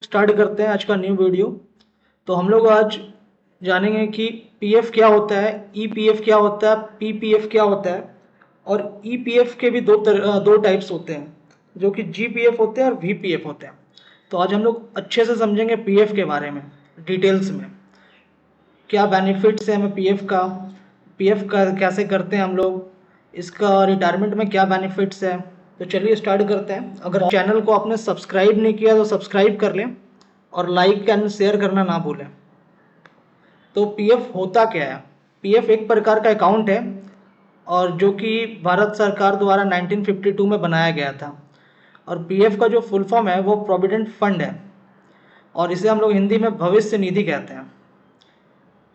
Start करते हैं आज का न्यू वीडियो। तो हम लोग आज जानेंगे कि पीएफ क्या होता है, ईपीएफ क्या होता है, पीपीएफ क्या होता है। और ईपीएफ के भी दो टाइप्स होते हैं, जो कि जीपीएफ होते हैं और वीपीएफ होते हैं। तो आज हम लोग अच्छे से समझेंगे पीएफ के बारे में, डिटेल्स में क्या बेनिफिट्स है हमें पीएफ का कैसे करते हैं हम लोग, इसका रिटायरमेंट में क्या बेनिफिट्स है। तो चलिए स्टार्ट करते हैं। अगर चैनल को आपने सब्सक्राइब नहीं किया तो सब्सक्राइब कर लें और लाइक एंड शेयर करना ना भूलें। तो पीएफ होता क्या है? पीएफ एक प्रकार का अकाउंट है और जो कि भारत सरकार द्वारा 1952 में बनाया गया था। और पीएफ का जो फुल फॉर्म है वो प्रोविडेंट फंड है और इसे हम लोग हिंदी में भविष्य निधि कहते हैं।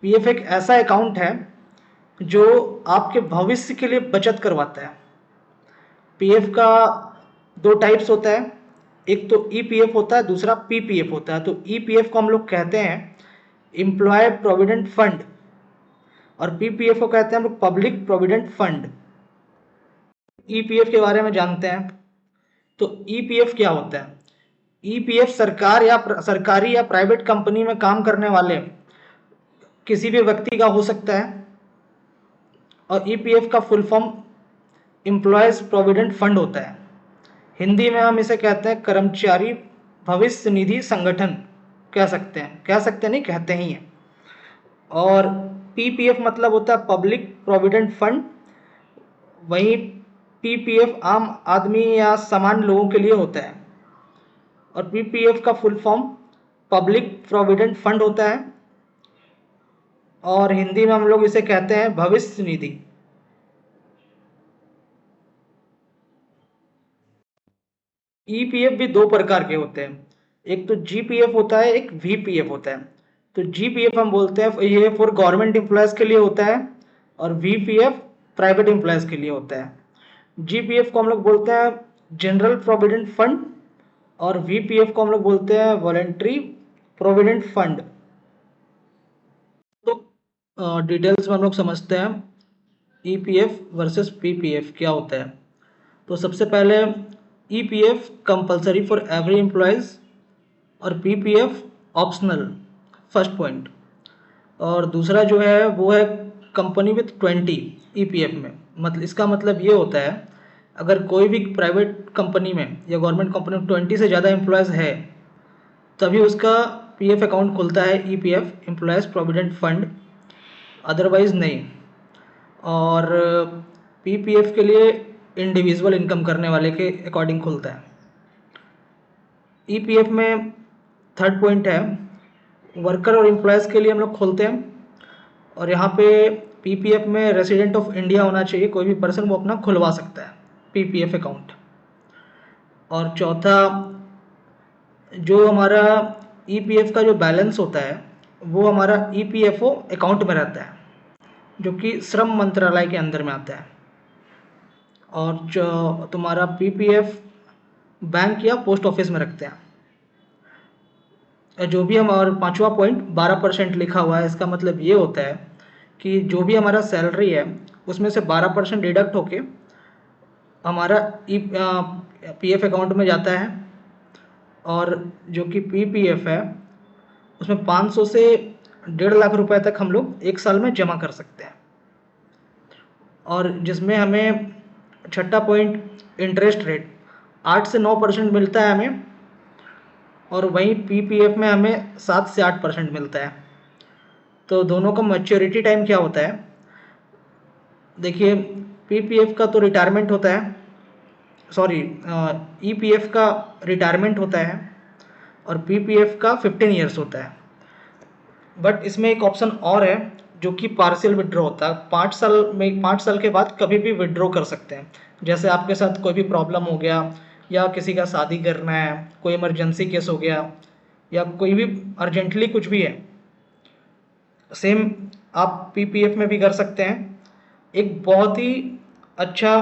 पीएफ एक ऐसा अकाउंट है जो आपके भविष्य के लिए बचत करवाता है। पीएफ का दो टाइप्स होता है, एक तो ईपीएफ होता है, दूसरा पीपीएफ होता है। तो ईपीएफ को हम लोग कहते हैं एम्प्लॉय प्रोविडेंट फंड और पीपीएफ को कहते हैं हम लोग पब्लिक प्रोविडेंट फंड। ईपीएफ के बारे में जानते हैं। तो ईपीएफ क्या होता है? ईपीएफ सरकारी या प्राइवेट कंपनी में काम करने वाले किसी भी व्यक्ति का हो सकता है और ईपीएफ का full form employees provident fund होता है। हिंदी में हम इसे कहते हैं कर्मचारी भविष्य निधि संगठन, कह सकते हैं नहीं, कहते ही हैं। और पीपीएफ मतलब होता है पब्लिक प्रोविडेंट फंड। वहीं पीपीएफ आम आदमी या सामान्य लोगों के लिए होता है और पीपीएफ का full form public provident fund होता है और हिंदी में हम लोग इसे कहते हैं भविष्य निधि। ईपीएफ भी दो प्रकार के होते हैं, एक तो जीपीएफ होता है, एक वीपीएफ होता है। तो जीपीएफ हम बोलते हैं ये फॉर गवर्नमेंट एम्प्लॉयज के लिए होता है और वीपीएफ प्राइवेट एम्प्लॉयज के लिए होता है। जीपीएफ को हम लोग बोलते हैं जनरल प्रोविडेंट फंड और वीपीएफ को हम लोग बोलते हैं वॉलेंट्री प्रोविडेंट फंड। तो डिटेल्स में हम लोग समझते हैं ईपीएफ वर्सेस पीपीएफ क्या होता है। तो सबसे पहले EPF compulsory for every employees और पीपीएफ ऑप्शनल, फर्स्ट पॉइंट। और दूसरा जो है वो है कंपनी विथ 20 ईपीएफ में। मतलब इसका मतलब ये होता है अगर कोई भी प्राइवेट कंपनी में या गवर्नमेंट कंपनी में 20 से ज़्यादा एम्प्लॉयज़ है तभी उसका पीएफ अकाउंट खुलता है, EPF employees provident fund, otherwise नहीं। और पीपीएफ के लिए इंडिविजुअल इनकम करने वाले के अकॉर्डिंग खुलता है। ईपीएफ में थर्ड पॉइंट है वर्कर और एम्प्लॉयज़ के लिए हम लोग खोलते हैं और यहाँ पे पीपीएफ में रेसिडेंट ऑफ इंडिया होना चाहिए, कोई भी पर्सन वो अपना खुलवा सकता है पीपीएफ अकाउंट। और चौथा जो हमारा ईपीएफ का जो बैलेंस होता है वो हमारा ईपीएफओ अकाउंट में रहता है जो कि श्रम मंत्रालय के अंदर में आता है। और जो तुम्हारा पीपीएफ बैंक या पोस्ट ऑफिस में रखते हैं। जो भी हम, और पांचवा पॉइंट 12% लिखा हुआ है, इसका मतलब ये होता है कि जो भी हमारा सैलरी है उसमें से 12% डिडक्ट होके हमारा पीएफ अकाउंट में जाता है और जो कि पीपीएफ है उसमें 500 से 1.5 लाख रुपए तक हम लोग एक साल में जमा कर सकते हैं। और जिसमें हमें छठा पॉइंट इंटरेस्ट रेट 8 से 9% मिलता है हमें और वहीं पीपीएफ में हमें 7 से 8% मिलता है। तो दोनों का मैच्योरिटी टाइम क्या होता है? देखिए पीपीएफ का तो रिटायरमेंट होता है, सॉरी ईपीएफ का रिटायरमेंट होता है और पीपीएफ का 15 ईयर्स होता है। बट इसमें एक ऑप्शन और है जो कि पार्शियल विड्रॉ होता है। 5 साल के बाद कभी भी विड्रॉ कर सकते हैं। जैसे आपके साथ कोई भी प्रॉब्लम हो गया या किसी का शादी करना है, कोई इमरजेंसी केस हो गया या कोई भी अर्जेंटली कुछ भी है, सेम आप पीपीएफ में भी कर सकते हैं। एक बहुत ही अच्छा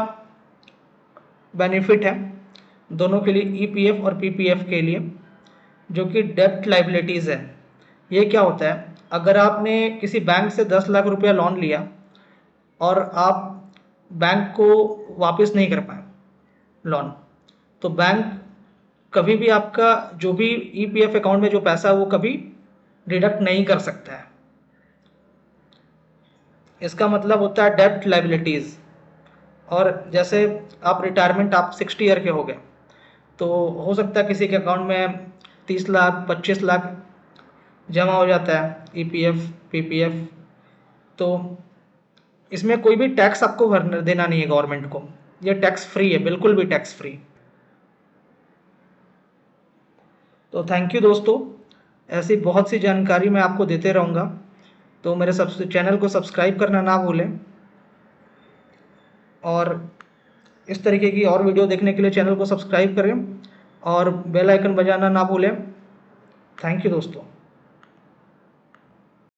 बेनिफिट है दोनों के लिए, ईपीएफ और पीपीएफ के लिए, जो कि डेब्ट लाइबिलिटीज़ है। ये क्या होता है? अगर आपने किसी बैंक से 10 लाख रुपया लोन लिया और आप बैंक को वापस नहीं कर पाए लोन, तो बैंक कभी भी आपका जो भी ईपीएफ अकाउंट में जो पैसा है वो कभी डिडक्ट नहीं कर सकता है। इसका मतलब होता है डेब्ट लाइबिलिटीज़। और जैसे आप रिटायरमेंट आप 60 ईयर के हो गए, तो हो सकता है किसी के अकाउंट में 30 लाख 25 लाख जमा हो जाता है ईपीएफ पीपीएफ, तो इसमें कोई भी टैक्स आपको भरना देना नहीं है गवर्नमेंट को। ये टैक्स फ्री है, बिल्कुल भी टैक्स फ्री। तो थैंक यू दोस्तों, ऐसी बहुत सी जानकारी मैं आपको देते रहूँगा। तो मेरे चैनल को सब्सक्राइब करना ना भूलें, और इस तरीके की और वीडियो देखने के लिए चैनल को सब्सक्राइब करें और बेल आइकन बजाना ना भूलें। थैंक यू दोस्तों।